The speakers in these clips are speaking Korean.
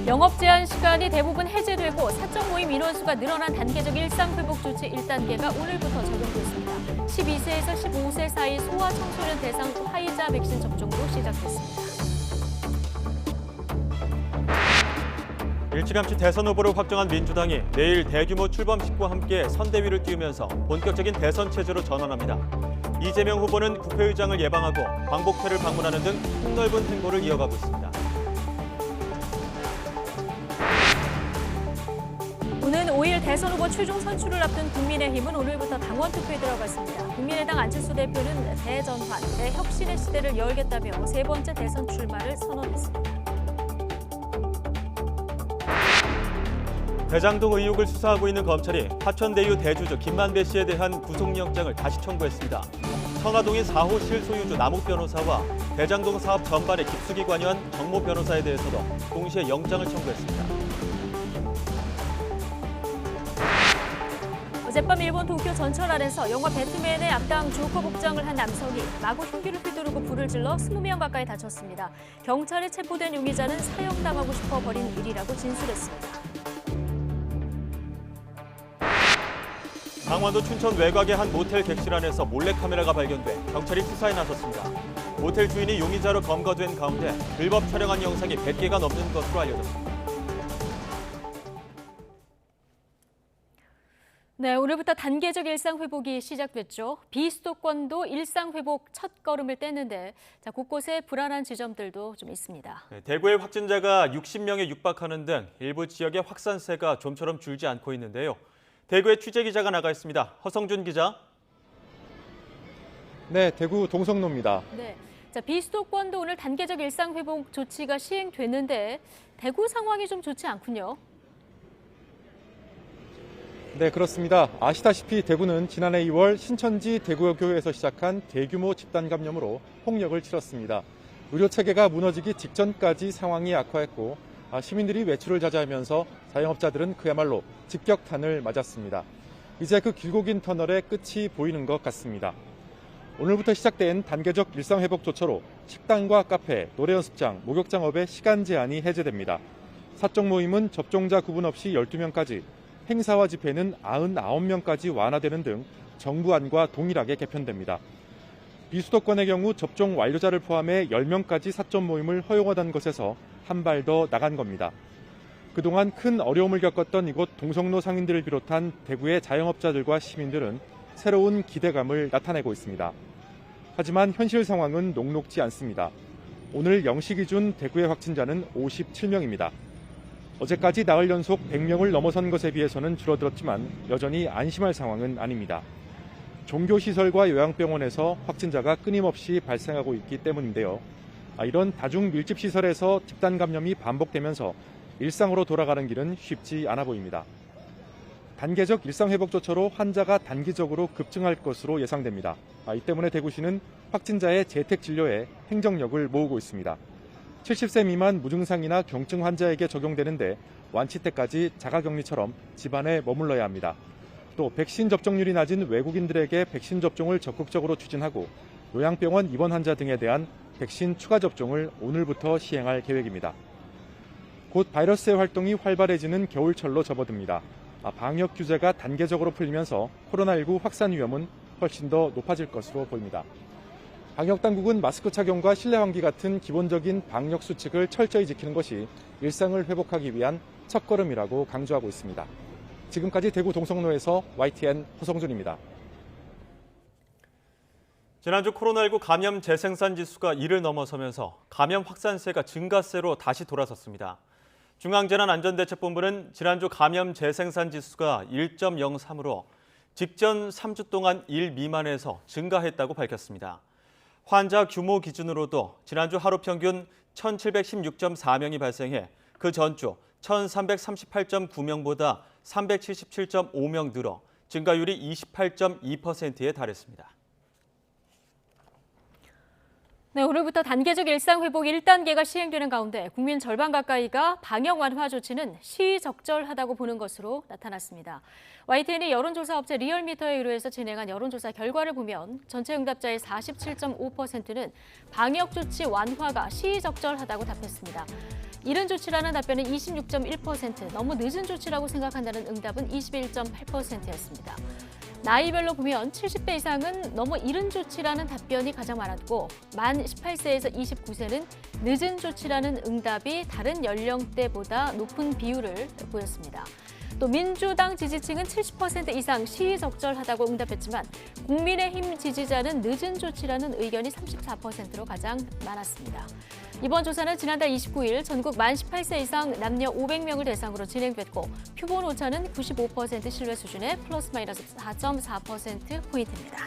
영업 제한 시간이 대부분 해제되고 사적 모임 인원수가 늘어난 단계적 일상회복 조치 1단계가 오늘부터 적용됐습니다. 12세에서 15세 사이 소아 청소년 대상 화이자 백신 접종도 시작됐습니다. 일찌감치 대선 후보를 확정한 민주당이 내일 대규모 출범식과 함께 선대위를 띄우면서 본격적인 대선 체제로 전환합니다. 이재명 후보는 국회의장을 예방하고 광복회를 방문하는 등 폭넓은 행보를 이어가고 있습니다. 오는 5일 대선 후보 최종 선출을 앞둔 국민의힘은 오늘부터 당원 투표에 들어갔습니다. 국민의당 안철수 대표는 대전환, 대혁신의 시대를 열겠다며 세 번째 대선 출마를 선언했습니다. 대장동 의혹을 수사하고 있는 검찰이 화천대유 대주주 김만배 씨에 대한 구속영장을 다시 청구했습니다. 청화동인 4호 실소유주 남욱 변호사와 대장동 사업 전반에 깊숙이 관여한 정모 변호사에 대해서도 동시에 영장을 청구했습니다. 어젯밤 일본 도쿄 전철 안에서 영화 배트맨의 악당 조커 복장을 한 남성이 마구 흉기를 휘두르고 불을 질러 20명 가까이 다쳤습니다. 경찰에 체포된 용의자는 사형당하고 싶어 벌인 일이라고 진술했습니다. 강원도 춘천 외곽의 한 모텔 객실 안에서 몰래카메라가 발견돼 경찰이 수사에 나섰습니다. 모텔 주인이 용의자로 검거된 가운데 불법 촬영한 영상이 100개가 넘는 것으로 알려졌습니다. 네, 오늘부터 단계적 일상회복이 시작됐죠. 비수도권도 일상회복 첫 걸음을 떼는데 곳곳에 불안한 지점들도 좀 있습니다. 대구의 확진자가 60명에 육박하는 등 일부 지역의 확산세가 좀처럼 줄지 않고 있는데요. 대구에 취재기자가 나가 있습니다. 허성준 기자. 네, 대구 동성로입니다. 네, 비수도권도 오늘 단계적 일상회복 조치가 시행됐는데 대구 상황이 좀 좋지 않군요. 네, 그렇습니다. 아시다시피 대구는 지난해 2월 신천지 대구교회에서 시작한 대규모 집단 감염으로 홍역을 치렀습니다. 의료 체계가 무너지기 직전까지 상황이 악화했고 시민들이 외출을 자제하면서 자영업자들은 그야말로 직격탄을 맞았습니다. 이제 그 길고 긴 터널의 끝이 보이는 것 같습니다. 오늘부터 시작된 단계적 일상회복 조처로 식당과 카페, 노래연습장, 목욕장업의 시간 제한이 해제됩니다. 사적 모임은 접종자 구분 없이 12명까지, 행사와 집회는 99명까지 완화되는 등 정부안과 동일하게 개편됩니다. 비수도권의 경우 접종 완료자를 포함해 10명까지 사적 모임을 허용하던 것에서 한 발 더 나간 겁니다. 그동안 큰 어려움을 겪었던 이곳 동성로 상인들을 비롯한 대구의 자영업자들과 시민들은 새로운 기대감을 나타내고 있습니다. 하지만 현실 상황은 녹록지 않습니다. 오늘 0시 기준 대구의 확진자는 57명입니다. 어제까지 나흘 연속 100명을 넘어선 것에 비해서는 줄어들었지만 여전히 안심할 상황은 아닙니다. 종교시설과 요양병원에서 확진자가 끊임없이 발생하고 있기 때문인데요. 이런 다중 밀집시설에서 집단 감염이 반복되면서 일상으로 돌아가는 길은 쉽지 않아 보입니다. 단계적 일상회복 조처로 환자가 단기적으로 급증할 것으로 예상됩니다. 이 때문에 대구시는 확진자의 재택 진료에 행정력을 모으고 있습니다. 70세 미만 무증상이나 경증 환자에게 적용되는데 완치 때까지 자가격리처럼 집안에 머물러야 합니다. 또 백신 접종률이 낮은 외국인들에게 백신 접종을 적극적으로 추진하고 요양병원 입원 환자 등에 대한 백신 추가 접종을 오늘부터 시행할 계획입니다. 곧 바이러스의 활동이 활발해지는 겨울철로 접어듭니다. 방역 규제가 단계적으로 풀리면서 코로나19 확산 위험은 훨씬 더 높아질 것으로 보입니다. 방역당국은 마스크 착용과 실내 환기 같은 기본적인 방역 수칙을 철저히 지키는 것이 일상을 회복하기 위한 첫걸음이라고 강조하고 있습니다. 지금까지 대구 동성로에서 YTN 허성준입니다. 지난주 코로나19 감염 재생산 지수가 1을 넘어서면서 감염 확산세가 증가세로 다시 돌아섰습니다. 중앙재난안전대책본부는 지난주 감염 재생산 지수가 1.03으로 직전 3주 동안 1 미만에서 증가했다고 밝혔습니다. 환자 규모 기준으로도 지난주 하루 평균 1,716.4명이 발생해 그 전주 1,338.9명보다 377.5명 늘어 증가율이 28.2%에 달했습니다. 네, 오늘부터 단계적 일상회복 1단계가 시행되는 가운데 국민 절반 가까이가 방역 완화 조치는 시의적절하다고 보는 것으로 나타났습니다. YTN이 여론조사 업체 리얼미터에 의뢰해서 진행한 여론조사 결과를 보면 전체 응답자의 47.5%는 방역 조치 완화가 시의적절하다고 답했습니다. 이른 조치라는 답변은 26.1%, 너무 늦은 조치라고 생각한다는 응답은 21.8%였습니다. 나이별로 보면 70대 이상은 너무 이른 조치라는 답변이 가장 많았고 만 18세에서 29세는 늦은 조치라는 응답이 다른 연령대보다 높은 비율을 보였습니다. 또 민주당 지지층은 70% 이상 시의적절하다고 응답했지만 국민의힘 지지자는 늦은 조치라는 의견이 34%로 가장 많았습니다. 이번 조사는 지난달 29일 전국 만 18세 이상 남녀 500명을 대상으로 진행됐고 표본 오차는 95% 신뢰 수준의 플러스 마이너스 4.4%포인트입니다.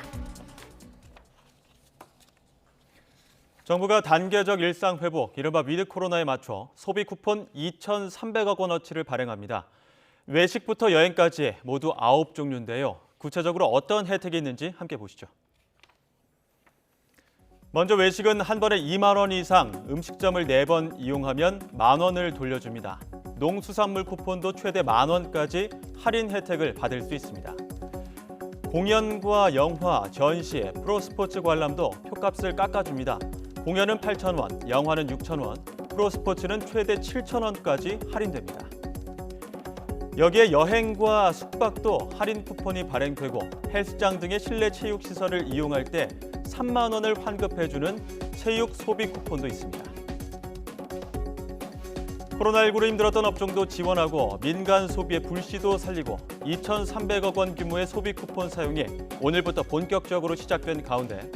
정부가 단계적 일상 회복, 이른바 위드 코로나에 맞춰 소비 쿠폰 2,300억 원어치를 발행합니다. 외식부터 여행까지 모두 9종류인데요. 구체적으로 어떤 혜택이 있는지 함께 보시죠. 먼저 외식은 한 번에 2만 원 이상, 음식점을 4번 이용하면 만 원을 돌려줍니다. 농수산물 쿠폰도 최대 만 원까지 할인 혜택을 받을 수 있습니다. 공연과 영화, 전시, 프로스포츠 관람도 표값을 깎아줍니다. 공연은 8,000원, 영화는 6,000원, 프로스포츠는 최대 7,000원까지 할인됩니다. 여기에 여행과 숙박도 할인 쿠폰이 발행되고 헬스장 등의 실내 체육시설을 이용할 때 3만 원을 환급해주는 체육 소비 쿠폰도 있습니다. 코로나19로 힘들었던 업종도 지원하고 민간 소비의 불씨도 살리고 2,300억 원 규모의 소비 쿠폰 사용이 오늘부터 본격적으로 시작된 가운데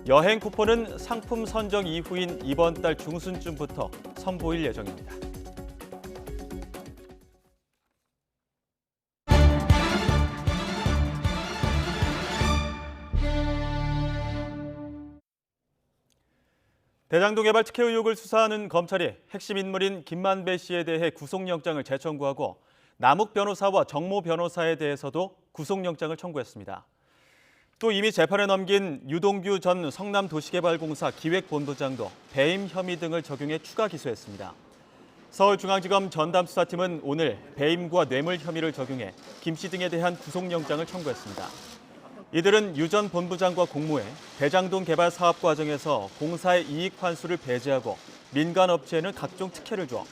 여행 쿠폰은 상품 선정 이후인 이번 달 중순쯤부터 선보일 예정입니다. 대장동 개발 특혜 의혹을 수사하는 검찰이 핵심 인물인 김만배 씨에 대해 구속영장을 재청구하고 남욱 변호사와 정모 변호사에 대해서도 구속영장을 청구했습니다. 또 이미 재판에 넘긴 유동규 전 성남도시개발공사 기획본부장도 배임 혐의 등을 적용해 추가 기소했습니다. 서울중앙지검 전담수사팀은 오늘 배임과 뇌물 혐의를 적용해 김 씨 등에 대한 구속영장을 청구했습니다. 이들은 유 전 본부장과 공모해 대장동 개발 사업 과정에서 공사의 이익 환수를 배제하고 민간 업체에는 각종 특혜를 줘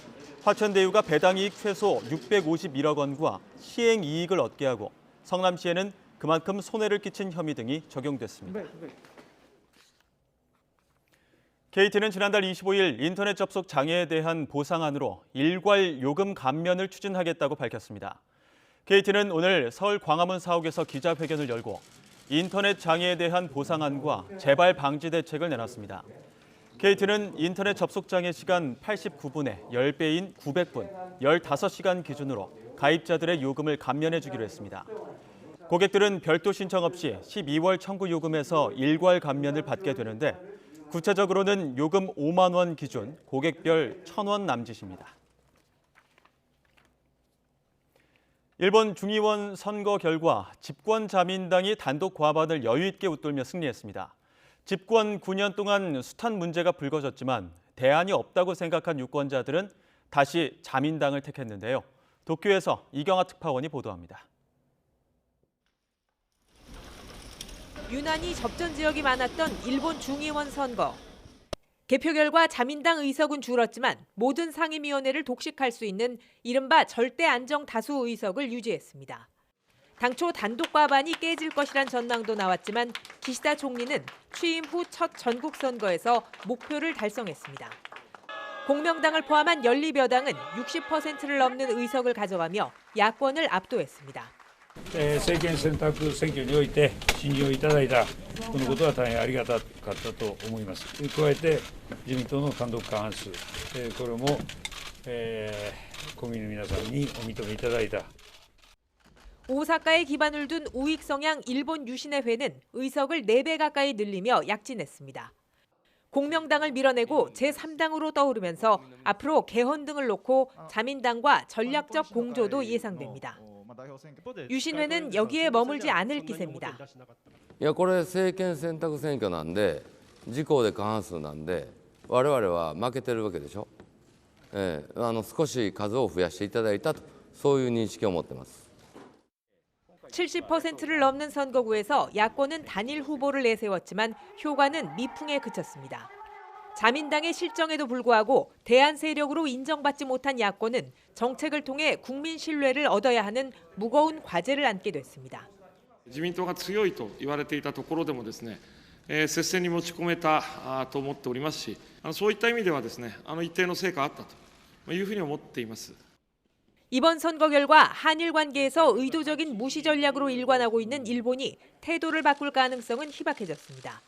화천대유가 배당이익 최소 651억 원과 시행 이익을 얻게 하고 성남시에는 그만큼 손해를 끼친 혐의 등이 적용됐습니다. KT는 지난달 25일 인터넷 접속 장애에 대한 보상안으로 일괄 요금 감면을 추진하겠다고 밝혔습니다. KT는 오늘 서울 광화문 사옥에서 기자회견을 열고 인터넷 장애에 대한 보상안과 재발 방지 대책을 내놨습니다. KT는 인터넷 접속 장애 시간 89분에 10배인 900분, 15시간 기준으로 가입자들의 요금을 감면해 주기로 했습니다. 고객들은 별도 신청 없이 12월 청구 요금에서 일괄 감면을 받게 되는데 구체적으로는 요금 5만 원 기준 고객별 1,000원 남짓입니다. 일본 중의원 선거 결과 집권자민당이 단독 과반을 여유 있게 웃돌며 승리했습니다. 집권 9년 동안 숱한 문제가 불거졌지만 대안이 없다고 생각한 유권자들은 다시 자민당을 택했는데요. 도쿄에서 이경아 특파원이 보도합니다. 유난히 접전 지역이 많았던 일본 중의원 선거. 개표 결과 자민당 의석은 줄었지만 모든 상임위원회를 독식할 수 있는 이른바 절대 안정 다수 의석을 유지했습니다. 당초 단독 과반이 깨질 것이란 전망도 나왔지만 기시다 총리는 취임 후 첫 전국 선거에서 목표를 달성했습니다. 공명당을 포함한 연립여당은 60%를 넘는 의석을 가져가며 야권을 압도했습니다. 政権選択選挙において信任をいただいたこのことは大変ありがたかったと思います。加えて自民党の単独過半数、これも、国民の皆さんにお認めいただいた。 오사카에 기반을 둔 우익 성향 일본 유신의회는 의석을 4배 가까이 늘리며 약진했습니다. 공명당을 밀어내고 제3당으로 떠오르면서 앞으로 개헌 등을 놓고 자민당과 전략적 공조도 예상됩니다. 유신회는 여기에 머물지 않을 기세입니다. いやこれ政権選択選挙なんで自公で過半数なんで我々は負けてるわけでしょ、少し数を増やしていただいたとそういう認識を持ってます。 70%를 넘는 선거구에서 야권은 단일 후보를 내세웠지만 효과는 미풍에 그쳤습니다. 자민당의 실정에도 불구하고 대안 세력으로 인정받지 못한 야권은 정책을 통해 국민 신뢰를 얻어야 하는 무거운 과제를 안게 됐습니다. 自民党が強いと言われていたところでもですね、接戦に持ち込めたと思っておりますし、そういった意味ではですね、一定の成果があったというふうに思っています。 이번 선거 결과 한일 관계에서 의도적인 무시 전략으로 일관하고 있는 일본이 태도를 바꿀 가능성은 희박해졌습니다.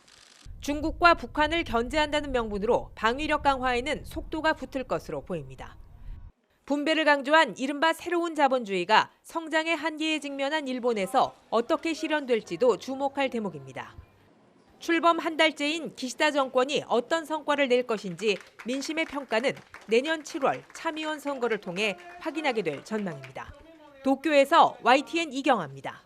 중국과 북한을 견제한다는 명분으로 방위력 강화에는 속도가 붙을 것으로 보입니다. 분배를 강조한 이른바 새로운 자본주의가 성장의 한계에 직면한 일본에서 어떻게 실현될지도 주목할 대목입니다. 출범 한 달째인 기시다 정권이 어떤 성과를 낼 것인지 민심의 평가는 내년 7월 참의원 선거를 통해 확인하게 될 전망입니다. 도쿄에서 YTN 이경아입니다.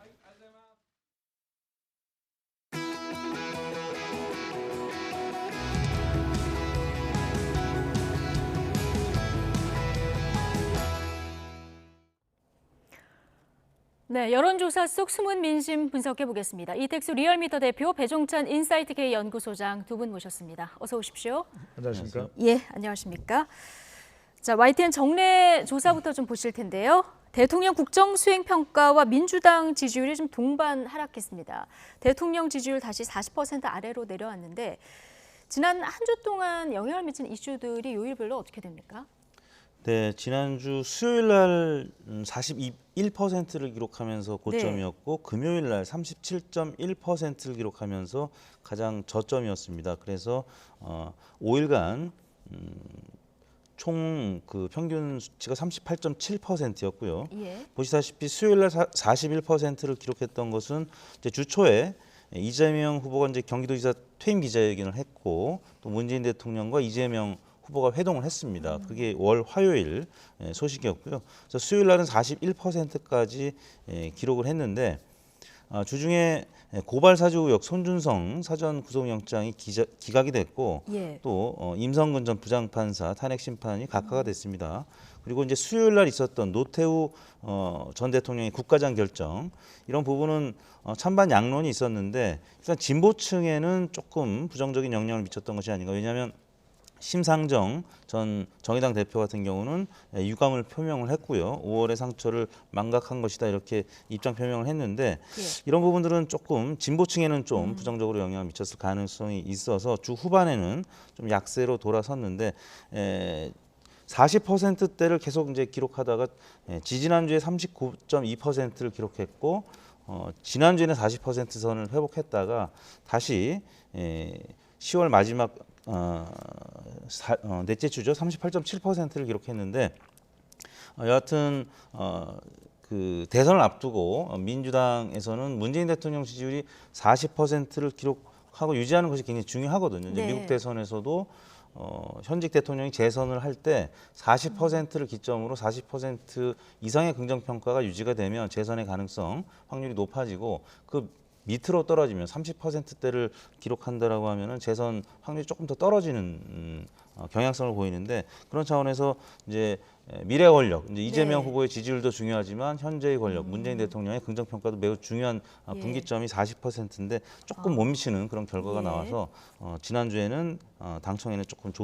네, 여론조사 속 숨은 민심 분석해 보겠습니다. 이택수 리얼미터 대표, 배종찬 인사이트K 연구소장 두 분 모셨습니다. 어서 오십시오. 안녕하십니까? 예, 안녕하십니까? 자, YTN 정례 조사부터 좀 보실 텐데요. 대통령 국정 수행 평가와 민주당 지지율이 좀 동반 하락했습니다. 대통령 지지율 다시 40% 아래로 내려왔는데 지난 한 주 동안 영향을 미친 이슈들이 요일별로 어떻게 됩니까? 네, 지난주 수요일 날 41%를 기록하면서 고점이었고 금요일 날 37.1%를 기록하면서 가장 저점이었습니다. 그래서 5일간 총 그 평균 수치가 38.7%였고요. 예. 보시다시피 수요일 날 41%를 기록했던 것은 이제 주 초에 이재명 후보가 이제 경기도지사 퇴임 기자회견을 했고 또 문재인 대통령과 이재명 후보가 회동을 했습니다. 그게 월 화요일 소식이었고요. 그래서 수요일 날은 41%까지 기록을 했는데 주중에 고발 사주 의혹 손준성 사전 구속영장이 기각이 됐고 예. 또 임성근 전 부장판사 탄핵 심판이 각하가 됐습니다. 그리고 이제 수요일 날 있었던 노태우 전 대통령의 국가장 결정 이런 부분은 찬반 양론이 있었는데 일단 진보층에는 조금 부정적인 영향을 미쳤던 것이 아닌가. 왜냐하면 심상정 전 정의당 대표 같은 경우는 유감을 표명을 했고요. 5월의 상처를 망각한 것이다 이렇게 입장 표명을 했는데 예. 이런 부분들은 조금 진보층에는 좀 부정적으로 영향을 미쳤을 가능성이 있어서 주 후반에는 좀 약세로 돌아섰는데 40%대를 계속 이제 기록하다가 지지난주에 39.2%를 기록했고 지난주에는 40% 선을 회복했다가 다시 10월 마지막 넷째 주죠. 38.7%를 기록했는데 여하튼 그 대선을 앞두고 민주당에서는 문재인 대통령 지지율이 40%를 기록하고 유지하는 것이 굉장히 중요하거든요. 이제 네. 미국 대선에서도 현직 대통령이 재선을 할 때 40%를 기점으로 40% 이상의 긍정평가가 유지가 되면 재선의 가능성 확률이 높아지고 그 밑으로 떨어지면 30%대를 기록한다라고 하면은 재선 확률이 조금 더 떨어지는 경향성을 보이는데 그런 차원에서 이제 미래 권력, 이제 이재명 네. 후보의 지지율도 중요하지만 현재의 권력, 문재인 대통령의 긍정 평가도 매우 중요한 예. 분기점이 40%인데 조금 못 미치는 그런 결과가 예. 나와서 지난주에는 당청에는 조금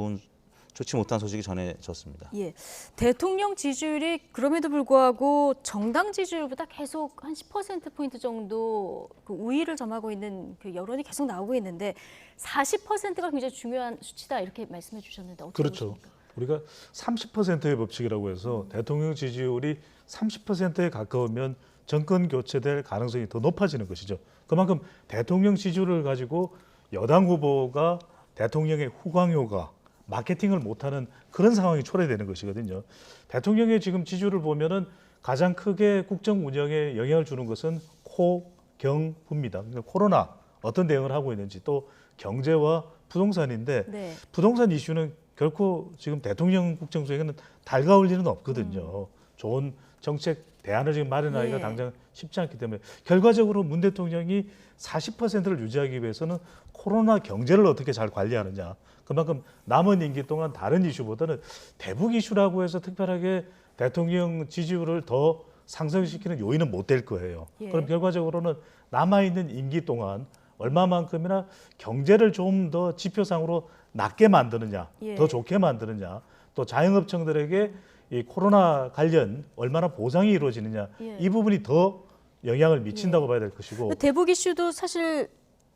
좋지 못한 소식이 전해졌습니다. 예, 대통령 지지율이 그럼에도 불구하고 정당 지지율보다 계속 한 10%포인트 정도 그 우위를 점하고 있는 그 여론이 계속 나오고 있는데 40%가 굉장히 중요한 수치다 이렇게 말씀해 주셨는데 어떻게 그렇죠. 보십니까? 우리가 30%의 법칙이라고 해서 대통령 지지율이 30%에 가까우면 정권 교체될 가능성이 더 높아지는 것이죠. 그만큼 대통령 지지율을 가지고 여당 후보가 대통령의 후광효과 마케팅을 못하는 그런 상황이 초래되는 것이거든요. 대통령의 지금 지지율을 보면은 가장 크게 국정 운영에 영향을 주는 것은 코경부입니다. 그러니까 코로나 어떤 대응을 하고 있는지 또 경제와 부동산인데 네. 부동산 이슈는 결코 지금 대통령 국정 수행에는 달가울 일은 없거든요. 좋은 정책 대안을 지금 마련하기가 예. 당장 쉽지 않기 때문에 결과적으로 문 대통령이 40%를 유지하기 위해서는 코로나 경제를 어떻게 잘 관리하느냐. 그만큼 남은 임기 동안 다른 이슈보다는 대북 이슈라고 해서 특별하게 대통령 지지율을 더 상승시키는 요인은 못 될 거예요. 예. 그럼 결과적으로는 남아있는 임기 동안 얼마만큼이나 경제를 좀 더 지표상으로 낮게 만드느냐, 예. 더 좋게 만드느냐, 또 자영업청들에게 이 코로나 관련 얼마나 보상이 이루어지느냐, 예. 이 부분이 더 영향을 미친다고 봐야 될 것이고. 대북 이슈도 사실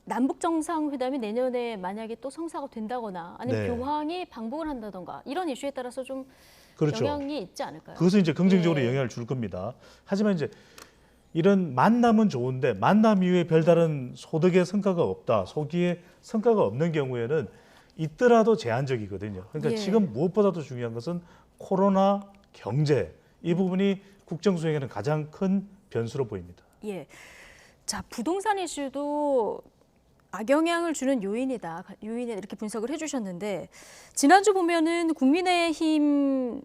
남북 정상회담이 내년에 만약에 또 성사가 된다거나 아니면 네. 교황이 방북을 한다던가 이런 이슈에 따라서 좀 그렇죠. 영향이 있지 않을까요? 그것은 이제 긍정적으로 예. 영향을 줄 겁니다. 하지만 이제 이런 만남은 좋은데 만남 이후에 별다른 소득의 성과가 없다, 소기의 성과가 없는 경우에는 있더라도 제한적이거든요. 그러니까 예. 지금 무엇보다도 중요한 것은 코로나, 경제 이 부분이 국정 수행에는 가장 큰 변수로 보입니다. 예. 자, 부동산 이슈도 악영향을 주는 요인이다. 요인에 이렇게 분석을 해주셨는데 지난주 보면은 국민의힘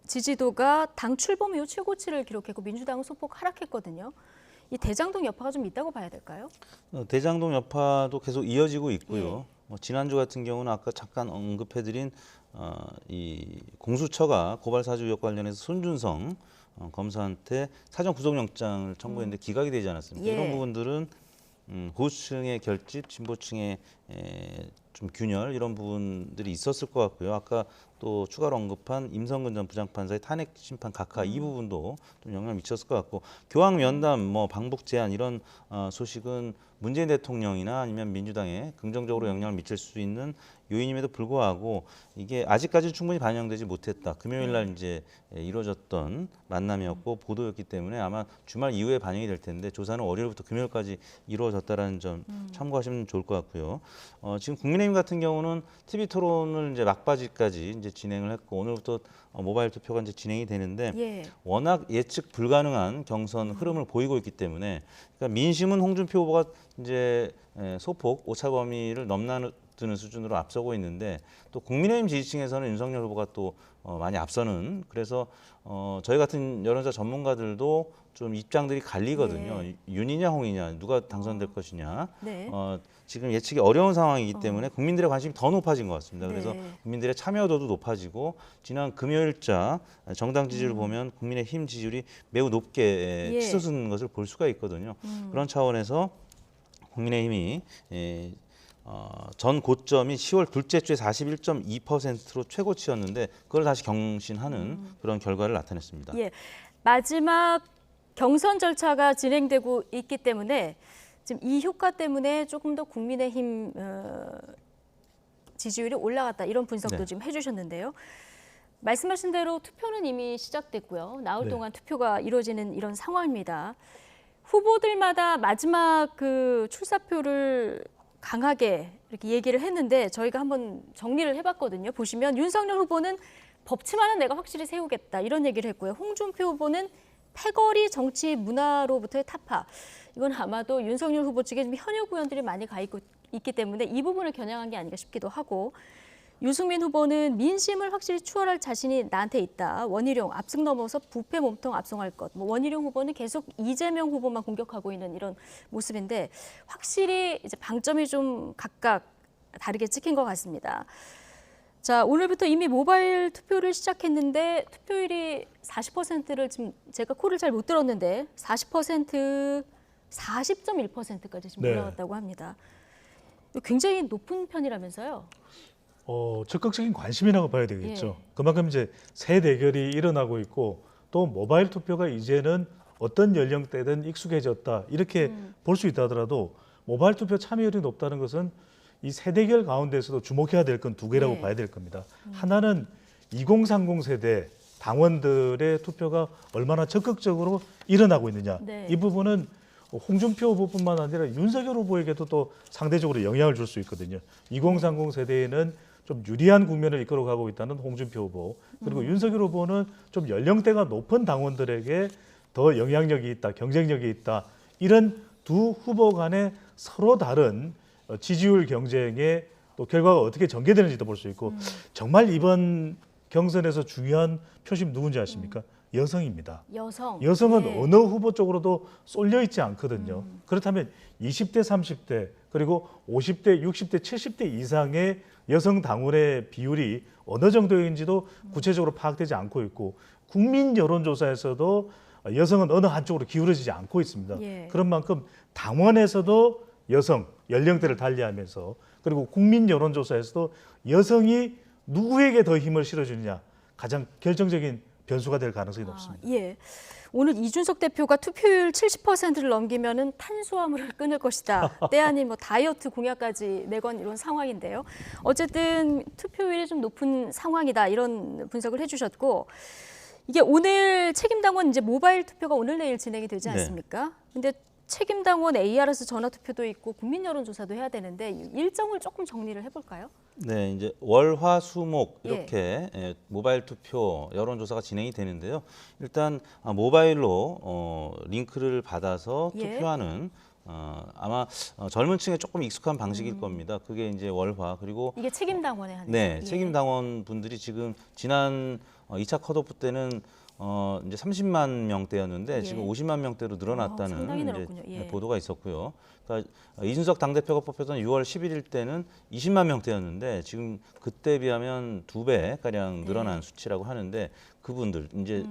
지지도가 당 출범 이후 최고치를 기록했고 민주당은 소폭 하락했거든요. 이 대장동 여파가 좀 있다고 봐야 될까요? 대장동 여파도 계속 이어지고 있고요. 예. 지난주 같은 경우는 아까 잠깐 언급해드린 이 공수처가 고발 사주 의혹 관련해서 손준성 검사한테 사전 구속영장을 청구했는데 기각이 되지 않았습니까? 예. 이런 부분들은 보수층의 결집, 진보층의 좀 균열 이런 부분들이 있었을 것 같고요. 아까 또 추가로 언급한 임성근 전 부장판사의 탄핵 심판 각하 이 부분도 좀 영향을 미쳤을 것 같고 교황 면담, 뭐 방북 제한 이런 소식은 문재인 대통령이나 아니면 민주당에 긍정적으로 영향을 미칠 수 있는 요인임에도 불구하고 이게 아직까지 충분히 반영되지 못했다. 금요일 날 이제 이루어졌던 만남이었고 보도였기 때문에 아마 주말 이후에 반영이 될 텐데 조사는 월요일부터 금요일까지 이루어졌다라는 점 참고하시면 좋을 것 같고요. 지금 국민의힘 같은 경우는 TV 토론을 이제 막바지까지 이제 진행을 했고 오늘부터 모바일 투표가 이제 진행이 되는데 예. 워낙 예측 불가능한 경선 흐름을 보이고 있기 때문에 그러니까 민심은 홍준표 후보가 이제 소폭 오차 범위를 넘나드는 수준으로 앞서고 있는데 또 국민의힘 지지층에서는 윤석열 후보가 또 많이 앞서는 그래서 저희 같은 여론조사 전문가들도 좀 입장들이 갈리거든요. 네. 윤이냐 홍이냐 누가 당선될 것이냐. 네. 지금 예측이 어려운 상황이기 때문에 국민들의 관심이 더 높아진 것 같습니다. 그래서 네. 국민들의 참여도도 높아지고 지난 금요일자 정당 지지를 보면 국민의힘 지지율이 매우 높게 예. 치솟은 것을 볼 수가 있거든요. 그런 차원에서 국민의힘이 전 고점이 10월 둘째 주에 41.2%로 최고치였는데 그걸 다시 경신하는 그런 결과를 나타냈습니다. 예. 마지막 경선 절차가 진행되고 있기 때문에 지금 이 효과 때문에 조금 더 국민의힘 지지율이 올라갔다 이런 분석도 네. 지금 해주셨는데요. 말씀하신 대로 투표는 이미 시작됐고요. 나흘 네. 동안 투표가 이루어지는 이런 상황입니다. 후보들마다 마지막 그 출사표를 강하게 이렇게 얘기를 했는데 저희가 한번 정리를 해봤거든요. 보시면 윤석열 후보는 법치만은 내가 확실히 세우겠다 이런 얘기를 했고요. 홍준표 후보는 패거리 정치 문화로부터의 타파. 이건 아마도 윤석열 후보 측에 좀 현역 의원들이 많이 가 있기 때문에 이 부분을 겨냥한 게 아닌가 싶기도 하고 유승민 후보는 민심을 확실히 추월할 자신이 나한테 있다. 원희룡 압승 넘어서 부패 몸통 압송할 것. 원희룡 후보는 계속 이재명 후보만 공격하고 있는 이런 모습인데 확실히 이제 방점이 좀 각각 다르게 찍힌 것 같습니다. 자, 오늘부터 이미 모바일 투표를 시작했는데 투표율이 40%를 지금 제가 코를 잘 못 들었는데 40%, 40.1%까지 지금 네. 올라갔다고 합니다. 굉장히 높은 편이라면서요? 적극적인 관심이라고 봐야 되겠죠. 예. 그만큼 이제 새 대결이 일어나고 있고 또 모바일 투표가 이제는 어떤 연령대든 익숙해졌다 이렇게 볼 수 있다 하더라도 모바일 투표 참여율이 높다는 것은 이 새 대결 가운데서도 주목해야 될 건 두 개라고 네. 봐야 될 겁니다. 하나는 2030 세대 당원들의 투표가 얼마나 적극적으로 일어나고 있느냐. 네. 이 부분은 홍준표 후보뿐만 아니라 윤석열 후보에게도 또 상대적으로 영향을 줄 수 있거든요. 2030 세대에는 좀 유리한 국면을 이끌어가고 있다는 홍준표 후보 그리고 윤석열 후보는 좀 연령대가 높은 당원들에게 더 영향력이 있다, 경쟁력이 있다 이런 두 후보 간의 서로 다른 지지율 경쟁의 또 결과가 어떻게 전개되는지도 볼 수 있고 정말 이번 경선에서 중요한 표심 누군지 아십니까? 여성입니다. 여성. 여성은 예. 어느 후보 쪽으로도 쏠려 있지 않거든요. 그렇다면 20대, 30대 그리고 50대, 60대, 70대 이상의 여성 당원의 비율이 어느 정도인지도 구체적으로 파악되지 않고 있고 국민 여론조사에서도 여성은 어느 한쪽으로 기울어지지 않고 있습니다. 예. 그런 만큼 당원에서도 여성 연령대를 달리하면서 그리고 국민 여론조사에서도 여성이 누구에게 더 힘을 실어주느냐 가장 결정적인 변수가 될 가능성이 높습니다. 예. 오늘 이준석 대표가 투표율 70%를 넘기면은 탄수화물을 끊을 것이다. 때 아닌 뭐 다이어트 공약까지 내건 이런 상황인데요. 어쨌든 투표율이 좀 높은 상황이다. 이런 분석을 해주셨고 이게 오늘 책임당원 이제 모바일 투표가 오늘 내일 진행이 되지 않습니까? 근데 책임당원 ARS 전화 투표도 있고 국민 여론조사도 해야 되는데 일정을 조금 정리를 해볼까요? 네, 이제 월, 화, 수, 목 예. 이렇게 모바일 투표 여론조사가 진행이 되는데요. 일단 모바일로 링크를 받아서 예. 투표하는 아마 젊은 층에 조금 익숙한 방식일 겁니다. 그게 이제 월화 그리고 이게 책임당원에 하는 네, 예. 책임 당원 분들이 지금 지난 2차 컷오프 때는 이제 30만 명대였는데 예. 지금 50만 명대로 늘어났다는 상당히 이제 늘었군요. 예. 보도가 있었고요. 그러니까 이준석 당대표가 뽑혔던 6월 11일 때는 20만 명대였는데 지금 그때 비하면 2배 가량 늘어난 수치라고 하는데 그분들 이제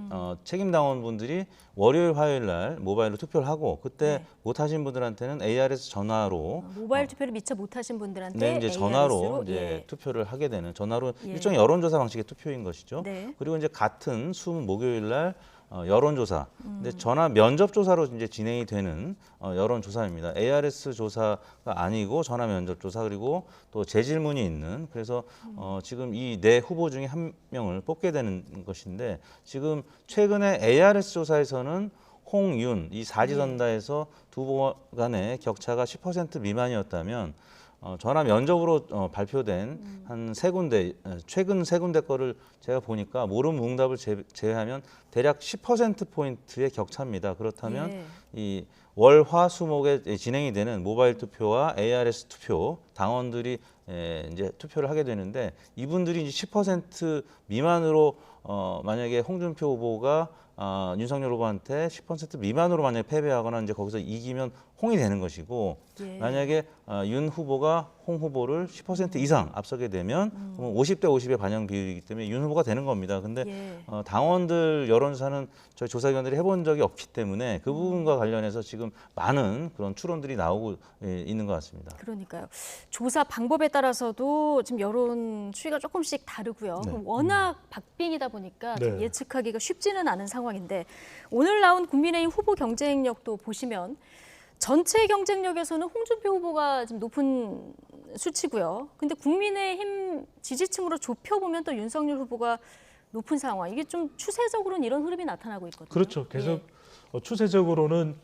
책임 당원분들이 월요일 화요일 날 모바일로 투표를 하고 그때 네. 못하신 분들한테는 ARS 전화로 모바일 투표를 미처 못하신 분들한테 네, 이제 전화로 ARS로, 이제 예. 투표를 하게 되는 전화로 예. 일종의 여론조사 방식의 투표인 것이죠. 네. 그리고 이제 같은 수 목요일 날 여론조사, 근데 전화 면접 조사로 이제 진행이 되는 여론조사입니다. ARS 조사가 아니고 전화 면접 조사 그리고 또 재질문이 있는 그래서 지금 이 네 후보 중에 한 명을 뽑게 되는 것인데 지금 최근에 ARS 조사에서는 홍윤 이 사지선다에서 두 후보 간의 격차가 10% 미만이었다면 전화 면접으로 발표된 한 세 군데 최근 세 군데 거를 제가 보니까 모름 응답을 제외하면 대략 10%포인트의 격차입니다. 그렇다면 예. 이 월, 화, 수, 목에 진행이 되는 모바일 투표와 ARS 투표 당원들이 이제 투표를 하게 되는데 이분들이 이제 10% 미만으로 만약에 홍준표 후보가 윤석열 후보한테 10% 미만으로 만약에 패배하거나 이제 거기서 이기면 홍이 되는 것이고 예. 만약에 윤 후보가 홍 후보를 10% 이상 앞서게 되면 그러면 50대 50의 반영 비율이기 때문에 윤 후보가 되는 겁니다. 근데 예. 당원들 여론조사는 저희 조사위원들이 해본 적이 없기 때문에 그 부분과 관련해서 지금 많은 그런 추론들이 나오고 있는 것 같습니다. 그러니까요. 조사 방법에 따라서도 지금 여론 추이가 조금씩 다르고요. 네. 워낙 박빙이다 보니까 좀 네. 예측하기가 쉽지는 않은 상황인데 오늘 나온 국민의힘 후보 경쟁력도 보시면 전체 경쟁력에서는 홍준표 후보가 지금 높은 수치고요. 근데 국민의힘 지지층으로 좁혀보면 또 윤석열 후보가 높은 상황. 이게 좀 추세적으로는 이런 흐름이 나타나고 있거든요. 그렇죠. 계속 예. 추세적으로는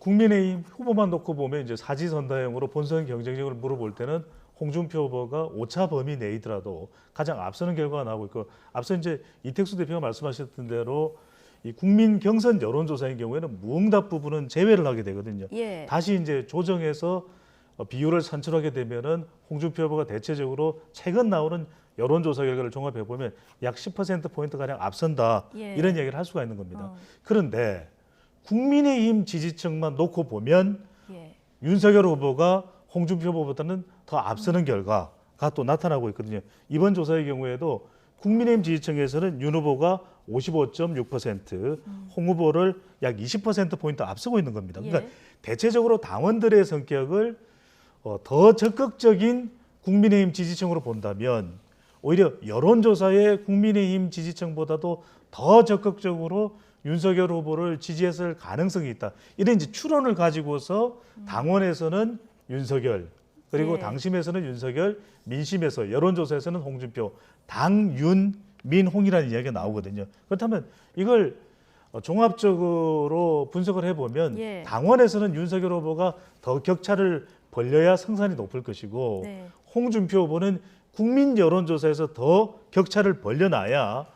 국민의힘 후보만 놓고 보면 이제 사지선다형으로 본선 경쟁력을 물어볼 때는 홍준표 후보가 오차 범위 내이더라도 가장 앞서는 결과가 나오고 있고 앞서 이제 이택수 대표가 말씀하셨던 대로 이 국민 경선 여론조사인 경우에는 무응답 부분은 제외를 하게 되거든요. 예. 다시 이제 조정해서 비율을 산출하게 되면은 홍준표 후보가 대체적으로 최근 나오는 여론조사 결과를 종합해 보면 약 10% 가량 앞선다 예. 이런 얘기를 할 수가 있는 겁니다. 그런데 국민의힘 지지층만 놓고 보면 예. 윤석열 후보가 홍준표 후보보다는 더 앞서는 결과가 또 나타나고 있거든요. 이번 조사의 경우에도 국민의힘 지지층에서는 윤 후보가 55.6%, 홍 후보를 약 20%포인트 앞서고 있는 겁니다. 그러니까 예. 대체적으로 당원들의 성격을 더 적극적인 국민의힘 지지층으로 본다면 오히려 여론조사의 국민의힘 지지층보다도 더 적극적으로 윤석열 후보를 지지했을 가능성이 있다. 이런 이제 추론을 가지고서 당원에서는 윤석열, 그리고 예. 당심에서는 윤석열, 민심에서 여론조사에서는 홍준표, 당윤, 민홍이라는 이야기가 나오거든요. 그렇다면 이걸 종합적으로 분석을 해보면 예. 당원에서는 윤석열 후보가 더 격차를 벌려야 승산이 높을 것이고 네. 홍준표 후보는 국민 여론조사에서 더 격차를 벌려놔야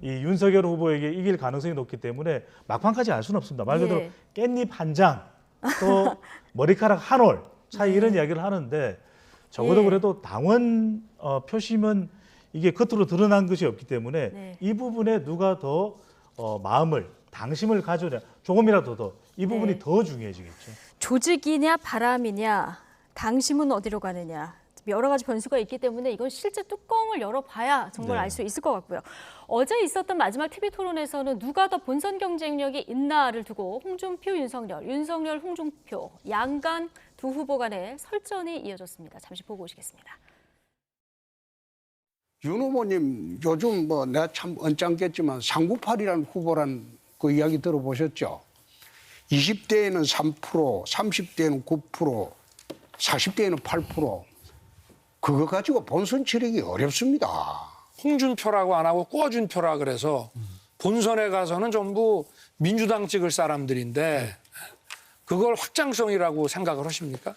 이 윤석열 후보에게 이길 가능성이 높기 때문에 막판까지 알 수는 없습니다. 말 그대로 예. 깻잎 한 장, 또 머리카락 한 올 차이 네. 이런 이야기를 하는데 적어도 예. 그래도 당원 표심은 이게 겉으로 드러난 것이 없기 때문에 네. 이 부분에 누가 더 마음을 당심을 가져냐 조금이라도 더 이 부분이 네. 더 중요해지겠죠. 조직이냐 바람이냐 당심은 어디로 가느냐 여러 가지 변수가 있기 때문에 이건 실제 뚜껑을 열어봐야 정말 네. 알 수 있을 것 같고요. 어제 있었던 마지막 TV 토론에서는 누가 더 본선 경쟁력이 있나를 두고 홍준표, 윤석열, 홍준표 양간 두 후보 간의 설전이 이어졌습니다. 잠시 보고 오시겠습니다. 윤 후보님 요즘 뭐 내가 참 언짢겠지만 상구팔이라는 후보란 그 이야기 들어보셨죠? 20대에는 3%, 30대에는 9%, 40대에는 8%. 그거 가지고 본선 치르기 어렵습니다. 홍준표라고 안 하고 꿔준표라 그래서 본선에 가서는 전부 민주당 찍을 사람들인데 그걸 확장성이라고 생각을 하십니까?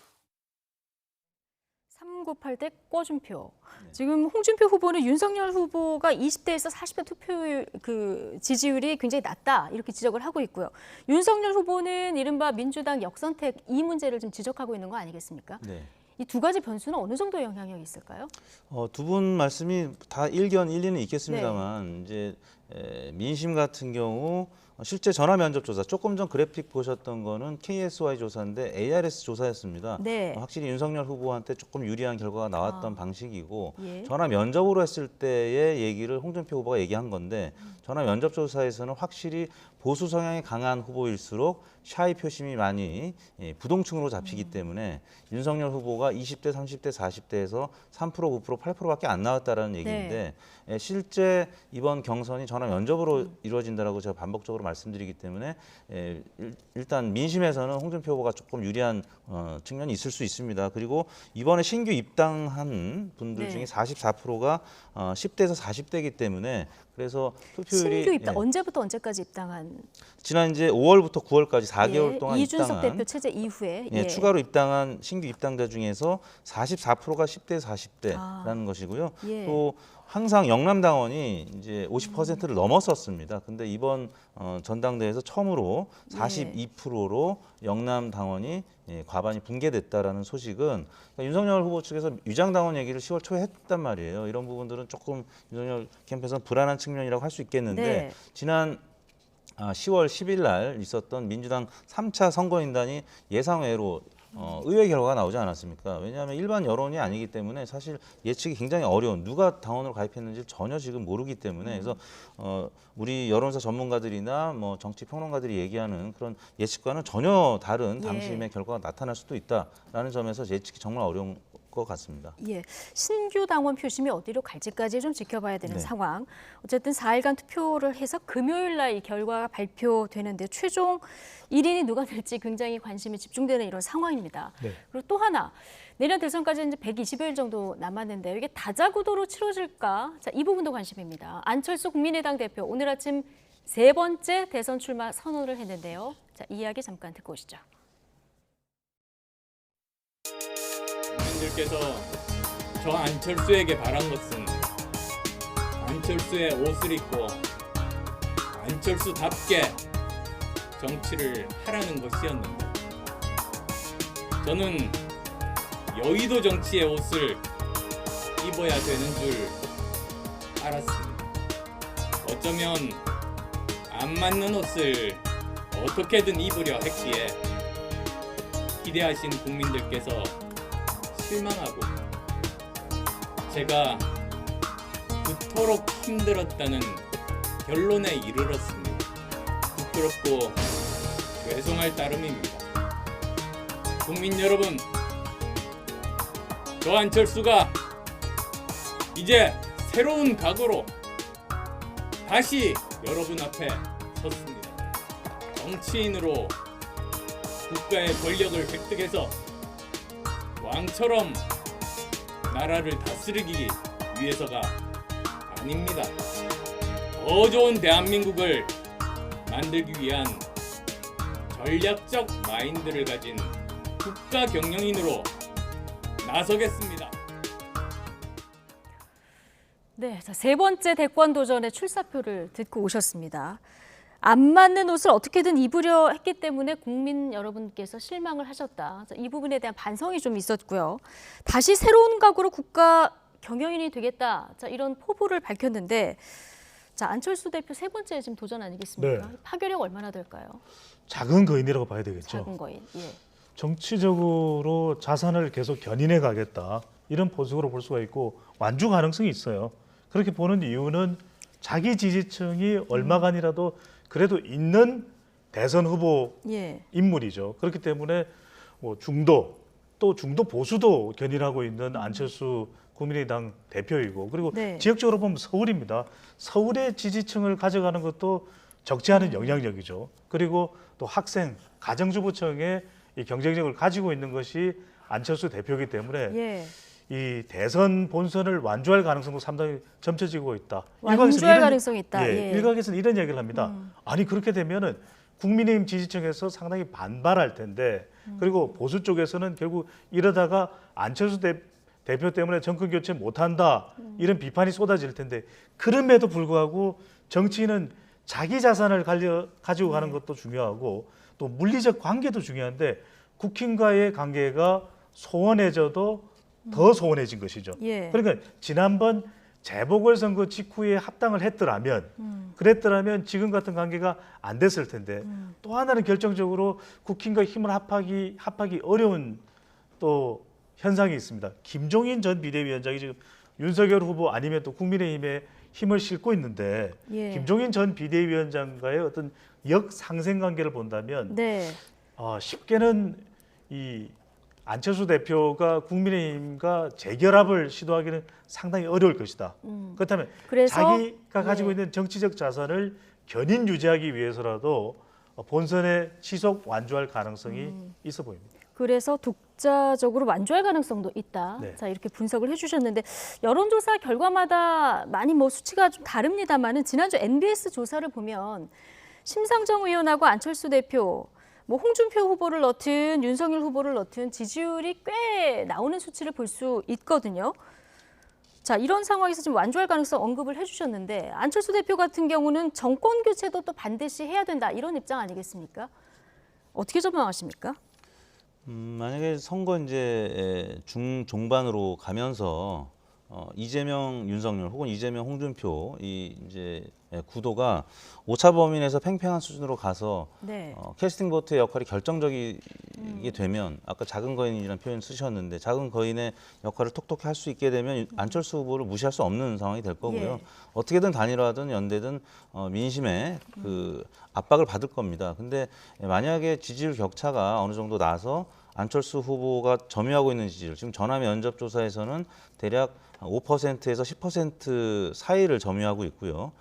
398대 꿔준표. 지금 홍준표 후보는 윤석열 후보가 20대에서 40대 투표율 지지율이 굉장히 낮다 이렇게 지적을 하고 있고요. 윤석열 후보는 이른바 민주당 역선택 이 문제를 좀 지적하고 있는 거 아니겠습니까? 네. 이 두 가지 변수는 어느 정도 영향력이 있을까요? 두 분 말씀이 다 일리는 있겠습니다만 이제 민심 같은 경우 실제 전화 면접 조사 조금 전 그래픽 보셨던 거는 KSY 조사인데 ARS 조사였습니다. 네. 확실히 윤석열 후보한테 조금 유리한 결과가 나왔던 방식이고 예. 전화 면접으로 했을 때의 얘기를 홍준표 후보가 얘기한 건데 전화 면접 조사에서는 확실히 보수 성향이 강한 후보일수록 샤이 표심이 많이 부동층으로 잡히기 때문에 윤석열 후보가 20대, 30대, 40대에서 3%, 9%, 8%밖에 안 나왔다라는 얘기인데 실제 이번 경선이 전화 면접으로 이루어진다라고 제가 반복적으로 말씀드리기 때문에 일단 민심에서는 홍준표 후보가 조금 유리한 측면이 있을 수 있습니다. 그리고 이번에 신규 입당한 분들 중에 44%가 10대에서 40대이기 때문에 그래서 투표율이 신규 입당 언제부터 언제까지 입당한? 지난 이제 5월부터 9월까지 4개월 동안 이준석 입당한 대표 체제 이후에 추가로 입당한 신규 입당자 중에서 44%가 10대, 40대라는 것이고요. 예. 또 항상 영남당원이 이제 50%를 넘었었습니다. 근데 이번 전당대회에서 처음으로 42%로 영남당원이 과반이 붕괴됐다라는 소식은 그러니까 윤석열 후보 측에서 위장당원 얘기를 10월 초에 했단 말이에요. 이런 부분들은 조금 윤석열 캠프에서는 불안한 측면이라고 할 수 있겠는데 네. 지난 10월 10일 날 있었던 민주당 3차 선거인단이 예상외로 의외의 결과가 나오지 않았습니까? 왜냐하면 일반 여론이 아니기 때문에 사실 예측이 굉장히 어려운 누가 당원으로 가입했는지 전혀 지금 모르기 때문에 그래서 우리 여론사 전문가들이나 뭐 정치 평론가들이 얘기하는 그런 예측과는 전혀 다른 당심의 결과가 나타날 수도 있다라는 점에서 예측이 정말 어려운 것 같습니다. 예, 신규 당원 표심이 어디로 갈지까지 좀 지켜봐야 되는 상황. 어쨌든 4일간 투표를 해서 금요일 날 이 결과가 발표되는데 최종 1인이 누가 될지 굉장히 관심이 집중되는 이런 상황입니다. 네. 그리고 또 하나, 내년 대선까지 이제 120여일 정도 남았는데요. 이게 다자구도로 치러질까? 자, 이 부분도 관심입니다. 안철수 국민의당 대표 오늘 아침 3번째 대선 출마 선언을 했는데요. 자, 이 이야기 잠깐 듣고 오시죠. 국민들께서 저 안철수에게 바란 것은 안철수의 옷을 입고 안철수답게 정치를 하라는 것이었는데 저는 여의도 정치의 옷을 입어야 되는 줄 알았습니다. 어쩌면 안 맞는 옷을 어떻게든 입으려 했기에 기대하신 국민들께서 실망하고 제가 그토록 힘들었다는 결론에 이르렀습니다. 부끄럽고 죄송할 따름입니다. 국민 여러분, 저 안철수가 이제 새로운 각오로 다시 여러분 앞에 섰습니다. 정치인으로 국가의 권력을 획득해서 왕처럼 나라를 다스리기 위해서가 아닙니다. 더 좋은 대한민국을 만들기 위한 전략적 마인드를 가진 국가 경영인으로 나서겠습니다. 네, 자, 3번째 대권 도전의 출사표를 듣고 오셨습니다. 안 맞는 옷을 어떻게든 입으려 했기 때문에 국민 여러분께서 실망을 하셨다. 자, 이 부분에 대한 반성이 좀 있었고요. 다시 새로운 각오로 국가 경영인이 되겠다. 자, 이런 포부를 밝혔는데 자, 안철수 대표 세 번째 지금 도전 아니겠습니까? 네. 파괴력 얼마나 될까요? 작은 거인이라고 봐야 되겠죠. 작은 거인. 예. 정치적으로 자산을 계속 견인해 가겠다. 이런 포석으로 볼 수가 있고 완주 가능성이 있어요. 그렇게 보는 이유는 자기 지지층이 얼마간이라도 그래도 있는 대선 후보 예. 인물이죠. 그렇기 때문에 뭐 중도 또 중도 보수도 견인하고 있는 안철수 국민의당 대표이고 그리고 네. 지역적으로 보면 서울입니다. 서울의 지지층을 가져가는 것도 적지 않은 영향력이죠. 그리고 또 학생, 가정주부층의 이 경쟁력을 가지고 있는 것이 안철수 대표이기 때문에 예. 이 대선 본선을 완주할 가능성도 상당히 점쳐지고 있다. 완주할 가능성이 있다. 예, 예. 일각에서는 이런 얘기를 합니다. 아니 그렇게 되면은 국민의힘 지지층에서 상당히 반발할 텐데 그리고 보수 쪽에서는 결국 이러다가 안철수 대표 때문에 정권 교체 못한다 이런 비판이 쏟아질 텐데 그럼에도 불구하고 정치인은 자기 자산을 가지고 가는 것도 중요하고 또 물리적 관계도 중요한데 국힘과의 관계가 소원해져도 더 소원해진 것이죠. 예. 그러니까 지난번 재보궐선거 직후에 합당을 했더라면 그랬더라면 지금 같은 관계가 안 됐을 텐데 또 하나는 결정적으로 국힘과 힘을 합하기 어려운 또 현상이 있습니다. 김종인 전 비대위원장이 지금 윤석열 후보 아니면 또 국민의힘에 힘을 싣고 있는데 예. 김종인 전 비대위원장과의 어떤 역상생 관계를 본다면 네. 쉽게는 이 안철수 대표가 국민의힘과 재결합을 시도하기는 상당히 어려울 것이다. 그렇다면 그래서 자기가 가지고 예. 있는 정치적 자산을 견인 유지하기 위해서라도 본선에 지속 완주할 가능성이 있어 보입니다. 그래서 독자적으로 완주할 가능성도 있다. 네. 자, 이렇게 분석을 해주셨는데 여론조사 결과마다 많이 뭐 수치가 좀 다릅니다만은 지난주 NBS 조사를 보면 심상정 의원하고 안철수 대표, 뭐 홍준표 후보를 넣든 윤석열 후보를 넣든 지지율이 꽤 나오는 수치를 볼 수 있거든요. 자, 이런 상황에서 지금 완주할 가능성 언급을 해주셨는데 안철수 대표 같은 경우는 정권 교체도 또 반드시 해야 된다 이런 입장 아니겠습니까? 어떻게 전망하십니까? 만약에 선거 이제 중반으로 가면서 이재명, 윤석열 혹은 이재명, 홍준표 이 이제 구도가 오차 범위 내에서 팽팽한 수준으로 가서 네. 캐스팅 보트의 역할이 결정적이게 되면 아까 작은 거인이라는 표현 쓰셨는데 작은 거인의 역할을 톡톡히 할 수 있게 되면 안철수 후보를 무시할 수 없는 상황이 될 거고요. 예. 어떻게든 단일화든 연대든 민심의 그 압박을 받을 겁니다. 근데 만약에 지지율 격차가 어느 정도 나서 안철수 후보가 점유하고 있는 지지율, 지금 전화 면접 조사에서는 대략 5%에서 10% 사이를 점유하고 있고요.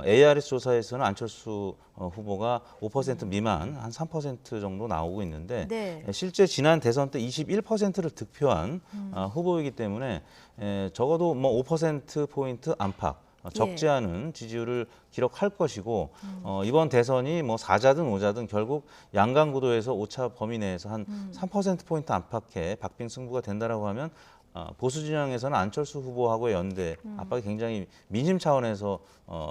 ARS 조사에서는 안철수 후보가 5% 미만, 한 3% 정도 나오고 있는데 네. 실제 지난 대선 때 21%를 득표한 후보이기 때문에 적어도 뭐 5%포인트 안팎, 적지 않은 지지율을 기록할 것이고 이번 대선이 뭐 4자든 5자든 결국 양강 구도에서 오차 범위 내에서 한 3%포인트 안팎의 박빙 승부가 된다라고 하면 보수 진영에서는 안철수 후보하고의 연대 압박이 굉장히 민심 차원에서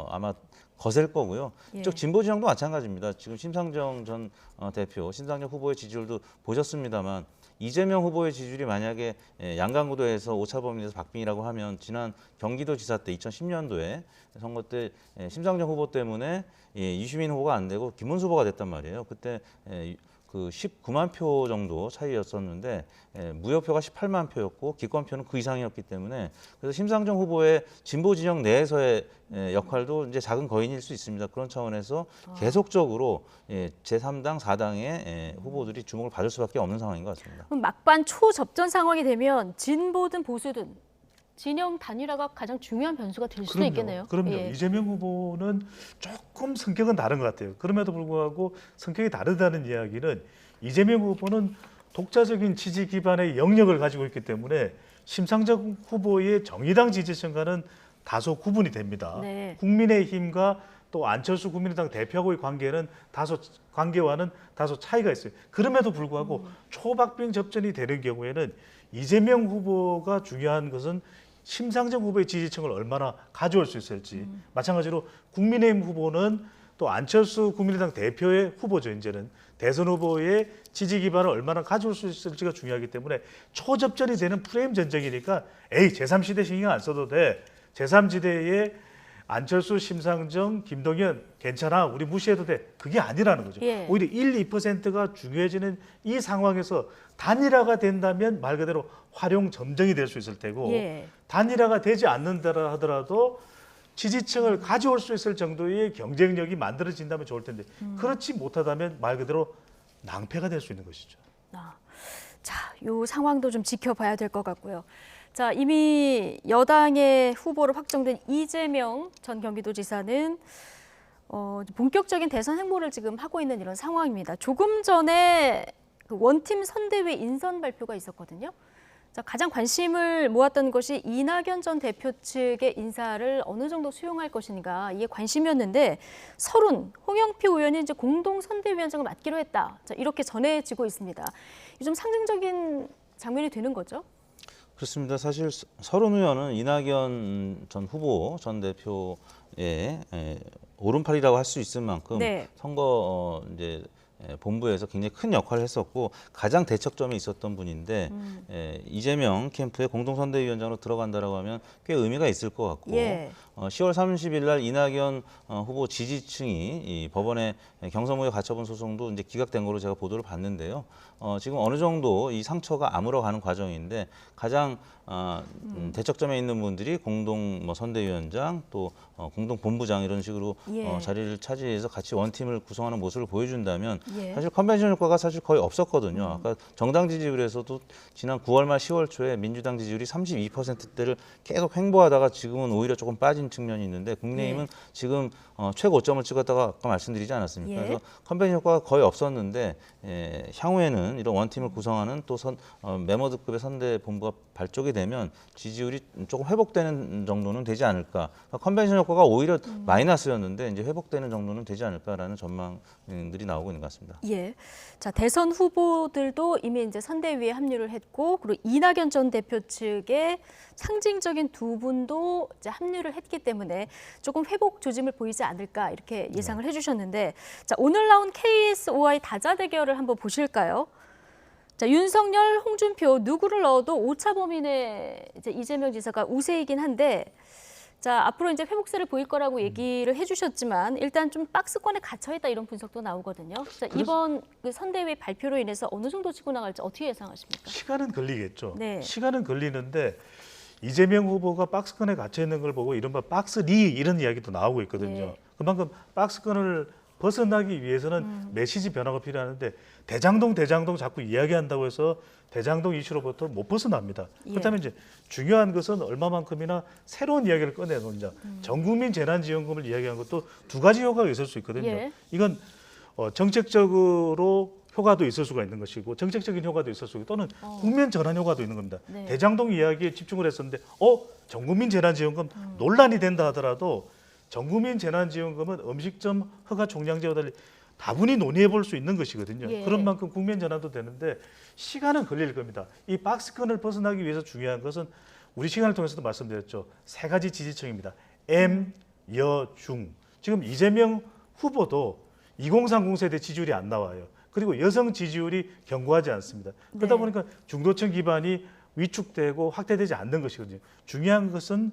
아마 거셀 거고요. 예. 이쪽 진보 진영도 마찬가지입니다. 지금 심상정 전 대표, 심상정 후보의 지지율도 보셨습니다만 이재명 후보의 지지율이 만약에 양강구도에서 오차범위에서 박빙이라고 하면 지난 경기도지사 때 2010년도에 선거 때 심상정 후보 때문에 이슈민 후보가 안 되고 김문수 후보가 됐단 말이에요. 그때 그 19만 표 정도 차이였었는데 무효표가 18만 표였고 기권표는 그 이상이었기 때문에 그래서 심상정 후보의 진보 진영 내에서의 역할도 이제 작은 거인일 수 있습니다. 그런 차원에서 계속적으로 제3당, 4당의 후보들이 주목을 받을 수밖에 없는 상황인 것 같습니다. 그럼 막판 초접전 상황이 되면 진보든 보수든 진영 단일화가 가장 중요한 변수가 될 수도 있겠네요. 그럼요. 예. 이재명 후보는 조금 성격은 다른 것 같아요. 그럼에도 불구하고 성격이 다르다는 이야기는 이재명 후보는 독자적인 지지 기반의 영역을 가지고 있기 때문에 심상정 후보의 정의당 지지층과는 다소 구분이 됩니다. 네. 국민의힘과 또 안철수 국민의당 대표하고의 관계와는 다소 차이가 있어요. 그럼에도 불구하고 초박빙 접전이 되는 경우에는 이재명 후보가 중요한 것은 심상정 후보의 지지층을 얼마나 가져올 수 있을지 마찬가지로 국민의힘 후보는 또 안철수 국민의당 대표의 후보죠. 이제는 대선 후보의 지지 기반을 얼마나 가져올 수 있을지가 중요하기 때문에 초접전이 되는 프레임 전쟁이니까 에이 제3시대 신경 안 써도 돼. 제3지대에 안철수, 심상정, 김동연 괜찮아. 우리 무시해도 돼. 그게 아니라는 거죠. 예. 오히려 1, 2%가 중요해지는 이 상황에서 단일화가 된다면 말 그대로 활용 점정이 될 수 있을 테고 예. 단일화가 되지 않는다 하더라도 지지층을 가져올 수 있을 정도의 경쟁력이 만들어진다면 좋을 텐데 그렇지 못하다면 말 그대로 낭패가 될 수 있는 것이죠. 자, 이 상황도 좀 지켜봐야 될 것 같고요. 자, 이미 여당의 후보로 확정된 이재명 전 경기도지사는 본격적인 대선 행보를 지금 하고 있는 이런 상황입니다. 조금 전에 그 원팀 선대위 인선 발표가 있었거든요. 자, 가장 관심을 모았던 것이 이낙연 전 대표 측의 인사를 어느 정도 수용할 것인가 이게 관심이었는데 서른 홍영표 의원이 이제 공동 선대위원장을 맡기로 했다. 자, 이렇게 전해지고 있습니다. 좀 상징적인 장면이 되는 거죠? 그렇습니다. 사실 서른 의원은 이낙연 전 후보 전 대표의 오른팔이라고 할 수 있을 만큼 네. 선거 이제 본부에서 굉장히 큰 역할을 했었고 가장 대척점에 있었던 분인데 이재명 캠프의 공동선대위원장으로 들어간다라고 하면 꽤 의미가 있을 것 같고 예. 10월 30일 날 이낙연 후보 지지층이 이 법원의 경선무효 가처분 소송도 이제 기각된 걸로 제가 보도를 봤는데요. 지금 어느 정도 이 상처가 아물어가는 과정인데 가장 대척점에 있는 분들이 공동 선대위원장 또 공동 본부장 이런 식으로 예. 자리를 차지해서 같이 원팀을 구성하는 모습을 보여준다면 예. 사실 컨벤션 효과가 사실 거의 없었거든요. 아까 정당 지지율에서도 지난 9월 말 10월 초에 민주당 지지율이 32%대를 계속 횡보하다가 지금은 오히려 조금 빠진 측면이 있는데 국민의힘은 지금 최고점을 찍었다가 아까 말씀드리지 않았습니까? 예. 그래서 컨벤션 효과가 거의 없었는데 향후에는 이런 원팀을 구성하는 또 메모드급의 선대 본부가 발족이 되면 지지율이 조금 회복되는 정도는 되지 않을까. 그러니까 컨벤션 효과가 오히려 마이너스였는데 이제 회복되는 정도는 되지 않을까라는 전망들이 나오고 있는 것 같습니다. 예. 자, 대선 후보들도 이미 이제 선대위에 합류를 했고, 그리고 이낙연 전 대표 측의 상징적인 두 분도 이제 합류를 했기 때문에 조금 회복 조짐을 보이지 않을까 이렇게 예상을 해주셨는데, 자, 오늘 나온 KSOI 다자 대결을 한번 보실까요? 자, 윤석열, 홍준표 누구를 넣어도 오차 범위내 이제 이재명 지사가 우세이긴 한데, 자, 앞으로 이제 회복세를 보일 거라고 얘기를 해주셨지만 일단 좀 박스권에 갇혀 있다 이런 분석도 나오거든요. 자, 이번 그 선대위 발표로 인해서 어느 정도 치고 나갈지 어떻게 예상하십니까? 시간은 걸리겠죠. 네. 시간은 걸리는데 이재명 후보가 박스권에 갇혀 있는 걸 보고 이른바 박스리 이런 이야기도 나오고 있거든요. 예. 그만큼 박스권을 벗어나기 위해서는 메시지 변화가 필요하는데 대장동 자꾸 이야기한다고 해서 대장동 이슈로부터 못 벗어납니다. 예. 그렇다면 이제 중요한 것은 얼마만큼이나 새로운 이야기를 꺼내놓느냐. 전국민 재난지원금을 이야기한 것도 두 가지 효과가 있을 수 있거든요. 예. 이건 정책적으로 효과도 있을 수가 있는 것이고 정책적인 효과도 있을 수 있고 또는 국면 전환 효과도 있는 겁니다. 네. 대장동 이야기에 집중을 했었는데 전국민 재난지원금 논란이 된다 하더라도 전국민 재난지원금은 음식점 허가 총량제와 달리 다분히 논의해 볼 수 있는 것이거든요. 예. 그런 만큼 국면 전환도 되는데 시간은 걸릴 겁니다. 이 박스권을 벗어나기 위해서 중요한 것은 우리 시간을 통해서도 말씀드렸죠. 세 가지 지지층입니다. M, 여, 중. 지금 이재명 후보도 2030 세대 지지율이 안 나와요. 그리고 여성 지지율이 견고하지 않습니다. 그러다 네. 보니까 중도층 기반이 위축되고 확대되지 않는 것이거든요. 중요한 것은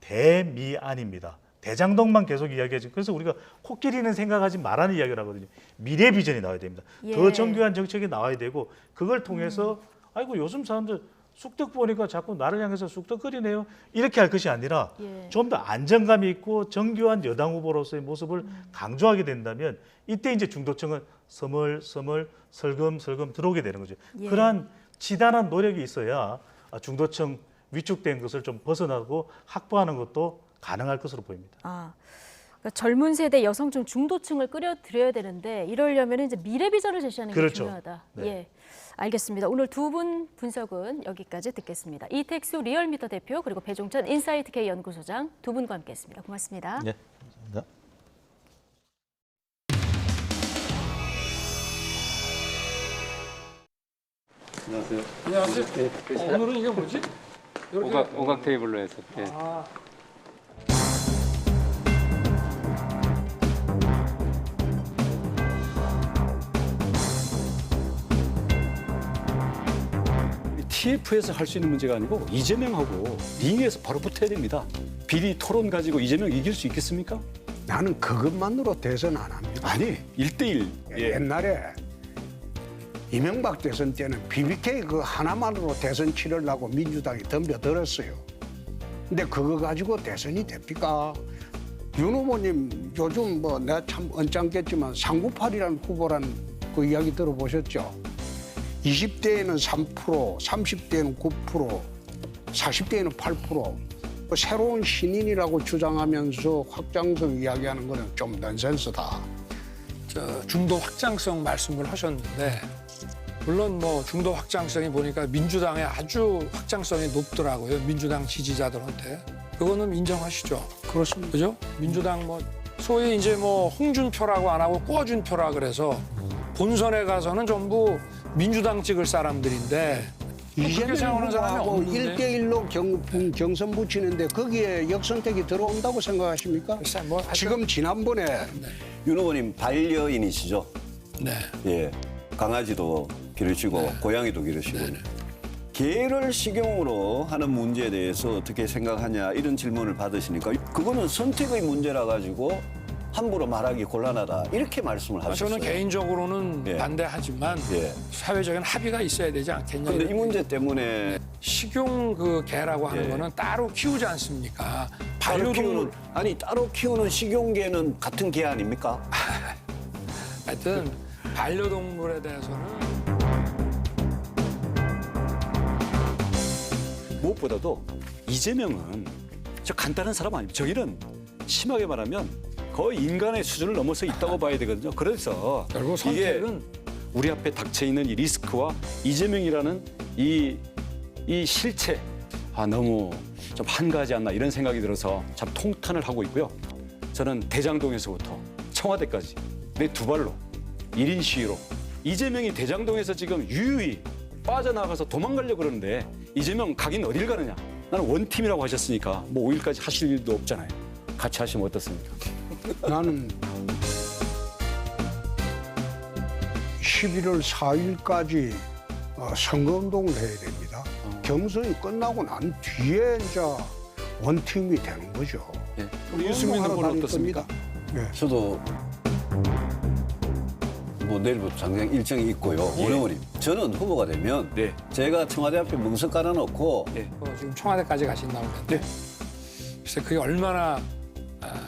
대미안입니다. 대장동만 계속 이야기하지. 그래서 우리가 코끼리는 생각하지 말라는 이야기를 하거든요. 미래 비전이 나와야 됩니다. 예. 더 정교한 정책이 나와야 되고 그걸 통해서 아이고 요즘 사람들 쑥떡 보니까 자꾸 나를 향해서 쑥떡거리네요. 이렇게 할 것이 아니라 예. 좀 더 안정감 있고 정교한 여당 후보로서의 모습을 강조하게 된다면 이때 이제 중도층은 서멀서멀 설금설금 들어오게 되는 거죠. 예. 그러한 지단한 노력이 있어야 중도층 위축된 것을 좀 벗어나고 확보하는 것도 가능할 것으로 보입니다. 그러니까 젊은 세대 여성층 중도층을 끌어들여야 되는데 이러려면 이제 미래 비전을 제시하는 게 그렇죠. 중요하다. 네. 예, 알겠습니다. 오늘 두 분 분석은 여기까지 듣겠습니다. 이택수 리얼미터 대표 그리고 배종찬 인사이트 K 연구소장 두 분과 함께했습니다. 고맙습니다. 네, 감사합니다. 안녕하세요. 오늘은 이게 뭐지? 오각 테이블로 해서. 예. TF에서 할 수 있는 문제가 아니고 이재명하고 링에서 바로 붙어야 됩니다. 비리 토론 가지고 이재명 이길 수 있겠습니까? 나는 그것만으로 대선 안 합니다. 아니, 1대1. 옛날에 이명박 대선 때는 BBK 그 하나만으로 대선 치르려고 민주당이 덤벼들었어요. 근데 그거 가지고 대선이 됩니까? 윤 후보님 요즘 뭐 내가 참 언짢겠지만 398이라는 후보라는 그 이야기 들어보셨죠? 20대에는 3%, 30대에는 9%, 40대에는 8%. 새로운 신인이라고 주장하면서 확장성 이야기하는 거는 좀 넌센스다. 중도 확장성 말씀을 하셨는데 물론 뭐 중도 확장성이 보니까 민주당의 아주 확장성이 높더라고요. 민주당 지지자들한테. 그거는 인정하시죠? 그렇습니다. 그죠? 민주당 뭐 소위 이제 뭐 홍준표라고 안 하고 꿔준표라 그래서 본선에 가서는 전부 민주당 찍을 사람들인데 그렇게 생각하는 사람이 이재명 없는데. 1대1로 경선 붙이는데 거기에 역선택이 들어온다고 생각하십니까? 지금 지난번에 윤 후보님 반려인이시죠? 네. 예, 강아지도 기르시고 고양이도 기르시고 개를 식용으로 하는 문제에 대해서 어떻게 생각하냐 이런 질문을 받으시니까 그거는 선택의 문제라 가지고 함부로 말하기 곤란하다 이렇게 말씀을 하셨어요. 저는 개인적으로는 반대하지만 사회적인 합의가 있어야 되지 않겠냐. 그런데 이 문제 때문에 식용 그 개라고 하는 거는 따로 키우지 않습니까? 반려동물 따로 키우는 식용개는 같은 개 아닙니까? 하여튼 반려동물에 대해서는 무엇보다도 이재명은 저 간단한 사람 아닙니다. 저기는 심하게 말하면 거의 인간의 수준을 넘어서 있다고 봐야 되거든요. 그래서 결국 이게 선택은 우리 앞에 닥쳐 있는 이 리스크와 이재명이라는 이 실체 너무 좀 한가하지 않나 이런 생각이 들어서 참 통탄을 하고 있고요. 저는 대장동에서부터 청와대까지 내 두 발로 1인 시위로 이재명이 대장동에서 지금 유유히 빠져나가서 도망가려고 그러는데 이재명 가긴 어딜 가느냐. 나는 원팀이라고 하셨으니까 뭐 5일까지 하실 일도 없잖아요. 같이 하시면 어떻습니까? 나는 11월 4일까지 선거운동을 해야 됩니다. 경선이 끝나고 난 뒤에 이제 원팀이 되는 거죠. 우리 유승민 후보는 어떻습니까? 저도 뭐 내일부터 당장 일정이 있고요. 윤 후보님, 저는 후보가 되면 제가 청와대 앞에 문서 깔아놓고 지금 청와대까지 가신다고 그랬는데 글쎄 그게 얼마나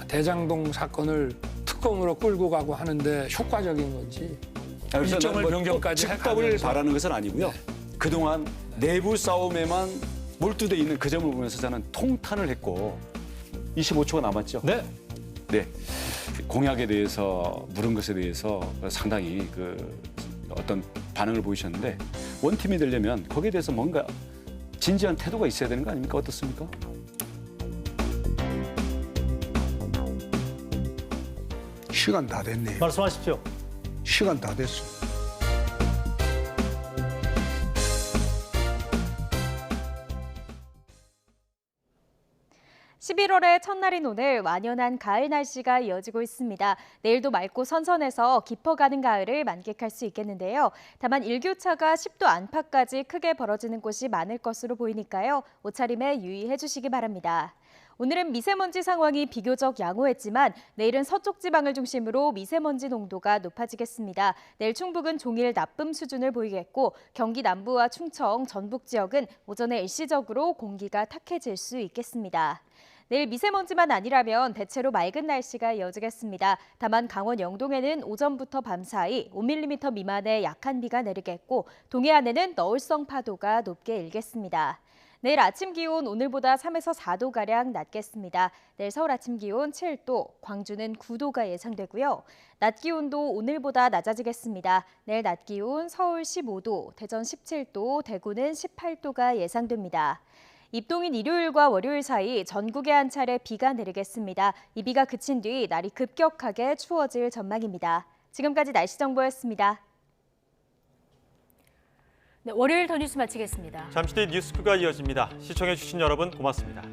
대장동 사건을 특검으로 끌고 가고 하는데 효과적인 건지 일정을 변경까지 즉답을 바라는 것은 아니고요. 그동안 내부 싸움에만 몰두돼 있는 그 점을 보면서 저는 통탄을 했고 25초가 남았죠. 네. 공약에 대해서 물은 것에 대해서 상당히 어떤 반응을 보이셨는데 원팀이 되려면 거기에 대해서 뭔가 진지한 태도가 있어야 되는 거 아닙니까? 어떻습니까? 시간 다 됐네요. 말씀하십시오. 시간 다 됐어. (11월의) 첫날인 오늘 완연한 가을 날씨가 이어지고 있습니다. 내일도 맑고 선선해서 깊어가는 가을을 만끽할 수 있겠는데요. 다만 일교차가 10도 안팎까지 크게 벌어지는 곳이 많을 것으로 보이니까요. 옷차림에 유의해 주시기 바랍니다. 오늘은 미세먼지 상황이 비교적 양호했지만 내일은 서쪽 지방을 중심으로 미세먼지 농도가 높아지겠습니다. 내일 충북은 종일 나쁨 수준을 보이겠고 경기 남부와 충청, 전북 지역은 오전에 일시적으로 공기가 탁해질 수 있겠습니다. 내일 미세먼지만 아니라면 대체로 맑은 날씨가 이어지겠습니다. 다만 강원 영동에는 오전부터 밤 사이 5mm 미만의 약한 비가 내리겠고 동해안에는 너울성 파도가 높게 일겠습니다. 내일 아침 기온 오늘보다 3에서 4도가량 낮겠습니다. 내일 서울 아침 기온 7도, 광주는 9도가 예상되고요. 낮 기온도 오늘보다 낮아지겠습니다. 내일 낮 기온 서울 15도, 대전 17도, 대구는 18도가 예상됩니다. 입동인 일요일과 월요일 사이 전국에 한 차례 비가 내리겠습니다. 이 비가 그친 뒤 날이 급격하게 추워질 전망입니다. 지금까지 날씨 정보였습니다. 네, 월요일 더 뉴스 마치겠습니다. 잠시 뒤 뉴스크가 이어집니다. 시청해주신 여러분 고맙습니다.